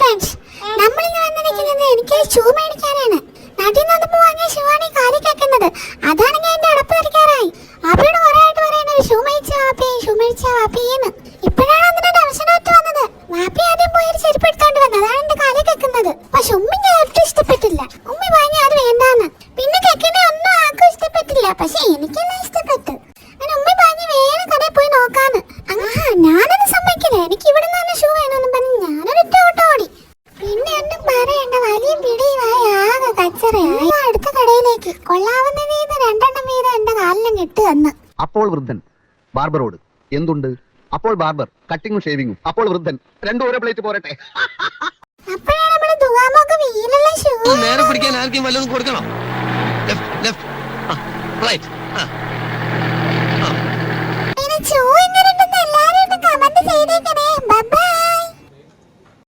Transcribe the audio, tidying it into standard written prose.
Friends, നമ്മളിന്ന് വന്നിരിക്കുന്നത് എനിക്കൊരു ഷൂ മേടിക്കാനാണ്. നാട്ടിൽ നിന്ന് വന്നപ്പോൾ വാങ്ങിയ ഷൂ ആണ് ഈ കാലിൽ കേൾക്കുന്നത്. അതാണെങ്കിൽ എന്റെ അടപ്പ് തെറിക്കാറായി. വാപ്പിയോട് കുറെ ആയിട്ട് പറയുന്നത് ഷൂ മേടിച്ചാ വാപ്പിന്ന്. ഇപ്പോഴാണ് അതിന്റെ അവസരമായിട്ട് വന്നത്. വാപ്പി ആദ്യം പോയി ഒരു ചെരുപ്പ് എടുത്തോണ്ട് വന്നത്. അതാണ് എന്റെ കാലിൽ കേൾക്കുന്നത്. പക്ഷെ ഉമ്മിക്ക് ഒട്ടും ഇഷ്ടപ്പെട്ടില്ല. ഉമ്മി വാങ്ങി അത് വേണ്ടാന്ന്. പിന്നെ കേൾക്കുന്ന ഒന്നും ആർക്കും ഇഷ്ടപ്പെട്ടില്ല. പക്ഷെ എനിക്കെല്ലാം ഇഷ്ടപ്പെട്ടു. അങ്ങനെ ഉമ്മി വാങ്ങി വേറെ കടയിൽ പോയി നോക്കാന്ന്. ഞാനത് സമ്മതിക്കില്ല. എനിക്ക് ഇവിടെ നിന്ന് ഷൂ വേണമെന്ന് പറഞ്ഞ് ഞാനൊരൊറ്റ ഓട്ടം ഓടി. പിന്നെ ഒന്നും പറയണ്ട, വലിയ പിടിയുമായി ആകെ കച്ചറയായി. അടുത്ത കടയിലേക്ക് കൊള്ളാവുന്ന വീതം 2 എണ്ണം വീതം എന്റെ കാലിലും ഇട്ട് തന്നു. അപ്പോൾ വൃദ്ധൻ ബാർബറോട് എന്തുണ്ട്? അപ്പോൾ ബാർബർ കട്ടിങ്ങും ഷേവിങ്ങും. അപ്പോൾ വൃദ്ധൻ 2 ഓരോ പ്ലേറ്റ് പോരട്ടെ. അപ്പോഴാണ് നമ്മുടെ ദുവാമൊക്കെ വീലുള്ള ഷൂ. നേരെ പിടിക്കാൻ ആർക്കും വല്ലതും കൊടുക്കണം. ഷൂ എങ്ങനെയുണ്ടെന്ന് എല്ലാവരും കമന്റ് ചെയ്തേക്കണേ. ബൈ.